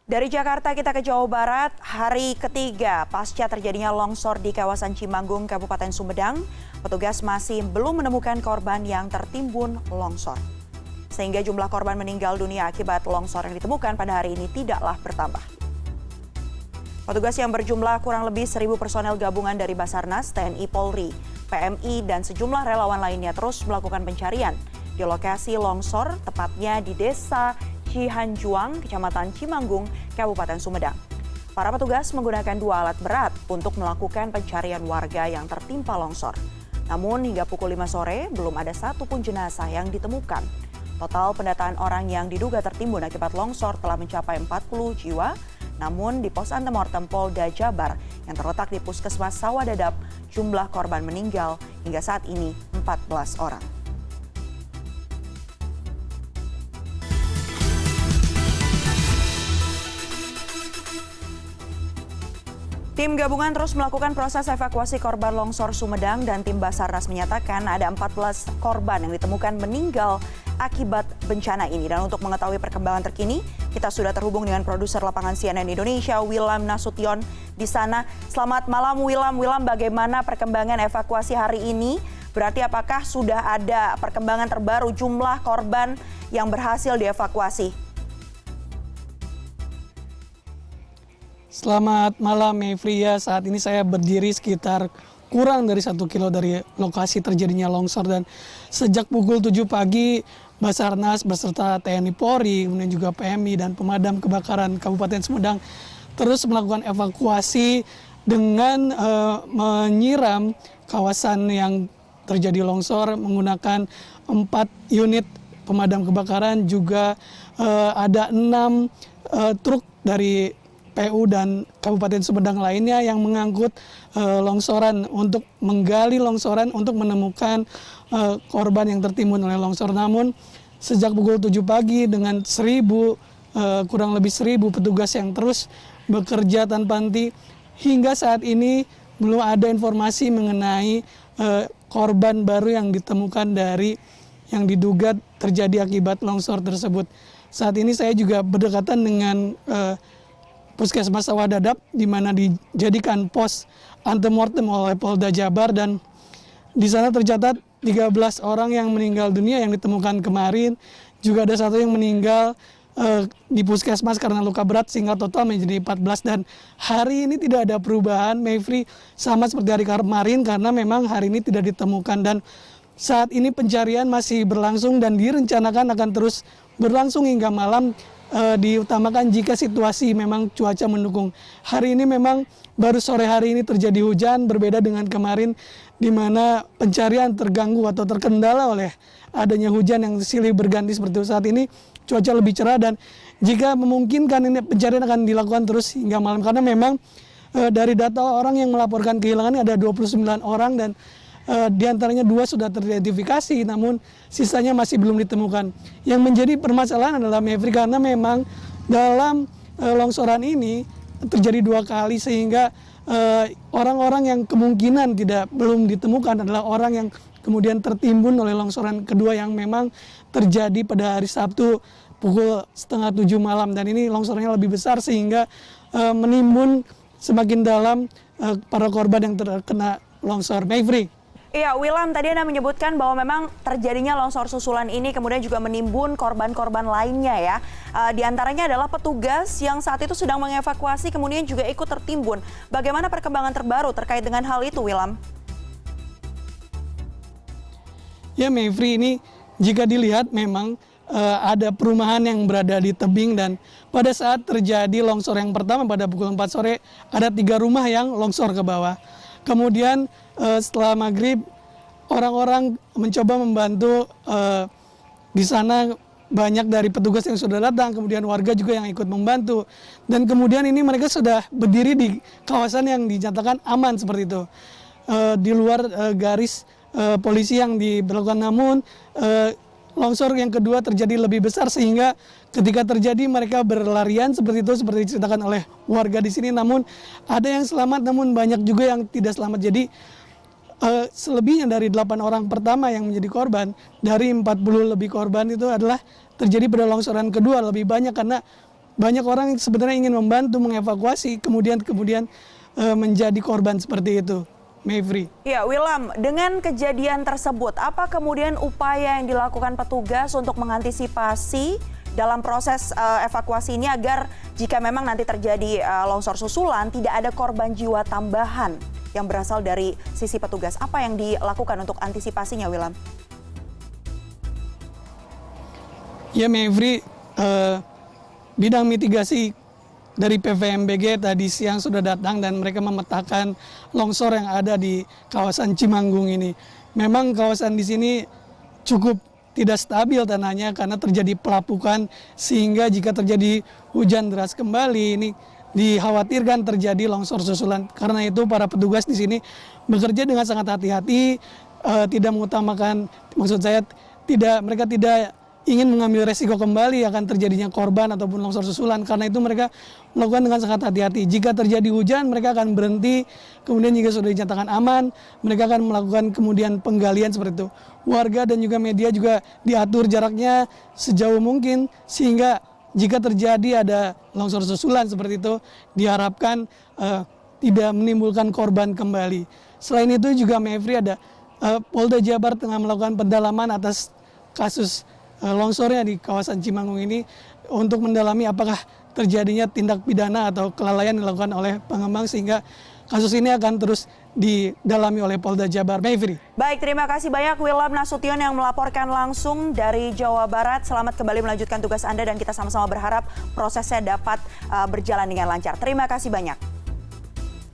Dari Jakarta kita ke Jawa Barat, hari ketiga pasca terjadinya longsor di kawasan Cimanggung, Kabupaten Sumedang, petugas masih belum menemukan korban yang tertimbun longsor. Sehingga jumlah korban meninggal dunia akibat longsor yang ditemukan pada hari ini tidaklah bertambah. Petugas yang berjumlah kurang lebih 1.000 personel gabungan dari Basarnas, TNI Polri, PMI, dan sejumlah relawan lainnya terus melakukan pencarian di lokasi longsor, tepatnya di Desa Cihanjuang, Kecamatan Cimanggung, Kabupaten Sumedang. Para petugas menggunakan 2 alat berat untuk melakukan pencarian warga yang tertimpa longsor. Namun hingga pukul 5 sore belum ada satupun jenazah yang ditemukan. Total pendataan orang yang diduga tertimbun akibat longsor telah mencapai 40 jiwa. Namun di pos antemortem Polda Jabar yang terletak di Puskesmas Sawadadap, jumlah korban meninggal hingga saat ini 14 orang. Tim gabungan terus melakukan proses evakuasi korban longsor Sumedang dan tim Basarnas menyatakan ada 14 korban yang ditemukan meninggal akibat bencana ini. Dan untuk mengetahui perkembangan terkini, kita sudah terhubung dengan produser lapangan CNN Indonesia, Wilam Nasution di sana. Selamat malam Wilam. Wilam, bagaimana perkembangan evakuasi hari ini? Berarti apakah sudah ada perkembangan terbaru jumlah korban yang berhasil dievakuasi? Selamat malam Mevria, saat ini saya berdiri sekitar kurang dari 1 kilo dari lokasi terjadinya longsor dan sejak pukul 7 pagi Basarnas beserta TNI Polri, kemudian juga PMI dan pemadam kebakaran Kabupaten Sumedang terus melakukan evakuasi dengan menyiram kawasan yang terjadi longsor menggunakan 4 unit pemadam kebakaran, juga ada 6 truk dari PU dan Kabupaten Sumedang lainnya yang mengangkut longsoran untuk menggali longsoran untuk menemukan korban yang tertimbun oleh longsor. Namun sejak pukul 7 pagi dengan kurang lebih 1.000 petugas yang terus bekerja tanpa henti, hingga saat ini belum ada informasi mengenai korban baru yang ditemukan dari yang diduga terjadi akibat longsor tersebut. Saat ini saya juga berdekatan dengan Puskesmas Sawadadap, di mana dijadikan pos antemortem oleh Polda Jabar, dan di sana tercatat 13 orang yang meninggal dunia yang ditemukan kemarin. Juga ada 1 yang meninggal di puskesmas karena luka berat, sehingga total menjadi 14. Dan hari ini tidak ada perubahan, Mevri, sama seperti hari kemarin karena memang hari ini tidak ditemukan. Dan saat ini pencarian masih berlangsung dan direncanakan akan terus berlangsung hingga malam. Diutamakan jika situasi memang cuaca mendukung. Hari ini memang baru sore hari ini terjadi hujan, berbeda dengan kemarin di mana pencarian terganggu atau terkendala oleh adanya hujan yang silih berganti seperti itu. Saat ini cuaca lebih cerah dan jika memungkinkan ini pencarian akan dilakukan terus hingga malam, karena memang dari data orang yang melaporkan kehilangan ada 29 orang dan di antaranya 2 sudah teridentifikasi, namun sisanya masih belum ditemukan. Yang menjadi permasalahan adalah Mevri, karena memang dalam longsoran ini terjadi 2 kali, sehingga orang-orang yang kemungkinan belum ditemukan adalah orang yang kemudian tertimbun oleh longsoran kedua yang memang terjadi pada hari Sabtu pukul 6:30 malam. Dan ini longsornya lebih besar sehingga menimbun semakin dalam para korban yang terkena longsor. Mevri. Iya, Wilam, tadi Anda menyebutkan bahwa memang terjadinya longsor susulan ini kemudian juga menimbun korban-korban lainnya ya. Di antaranya adalah petugas yang saat itu sedang mengevakuasi kemudian juga ikut tertimbun. Bagaimana perkembangan terbaru terkait dengan hal itu, Wilam? Ya, Mevri, ini jika dilihat memang ada perumahan yang berada di tebing, dan pada saat terjadi longsor yang pertama pada pukul 4 sore ada 3 rumah yang longsor ke bawah. Kemudian setelah maghrib orang-orang mencoba membantu, di sana banyak dari petugas yang sudah datang, kemudian warga juga yang ikut membantu, dan kemudian ini mereka sudah berdiri di kawasan yang dinyatakan aman seperti itu, di luar garis polisi yang diberlakukan. Namun longsor yang kedua terjadi lebih besar sehingga ketika terjadi mereka berlarian seperti itu, seperti diceritakan oleh warga di sini. Namun ada yang selamat, namun banyak juga yang tidak selamat. Jadi selebihnya dari 8 orang pertama yang menjadi korban, dari 40 lebih korban itu adalah terjadi pada longsoran kedua lebih banyak, karena banyak orang yang sebenarnya ingin membantu mengevakuasi, kemudian menjadi korban seperti itu. Mevri. Ya, Wilam, dengan kejadian tersebut, apa kemudian upaya yang dilakukan petugas untuk mengantisipasi dalam proses evakuasi ini agar jika memang nanti terjadi longsor susulan, tidak ada korban jiwa tambahan yang berasal dari sisi petugas? Apa yang dilakukan untuk antisipasinya, Wilam? Ya, Mevri, bidang mitigasi dari PVMBG tadi siang sudah datang dan mereka memetakan longsor yang ada di kawasan Cimanggung ini. Memang kawasan di sini cukup tidak stabil tanahnya karena terjadi pelapukan, sehingga jika terjadi hujan deras kembali ini dikhawatirkan terjadi longsor susulan. Karena itu para petugas di sini bekerja dengan sangat hati-hati, tidak mengutamakan, maksud saya mereka tidak ingin mengambil resiko kembali akan terjadinya korban ataupun longsor susulan. Karena itu mereka melakukan dengan sangat hati-hati. Jika terjadi hujan, mereka akan berhenti. Kemudian jika sudah dinyatakan aman, mereka akan melakukan kemudian penggalian seperti itu. Warga dan juga media juga diatur jaraknya sejauh mungkin, sehingga jika terjadi ada longsor susulan seperti itu, diharapkan tidak menimbulkan korban kembali. Selain itu juga Mevri, ada Polda Jabar tengah melakukan pendalaman atas kasus longsornya di kawasan Cimanggung ini untuk mendalami apakah terjadinya tindak pidana atau kelalaian yang dilakukan oleh pengembang, sehingga kasus ini akan terus didalami oleh Polda Jabar. Mevri. Baik, terima kasih banyak Wilam Nasution yang melaporkan langsung dari Jawa Barat. Selamat kembali melanjutkan tugas Anda dan kita sama-sama berharap prosesnya dapat berjalan dengan lancar. Terima kasih banyak.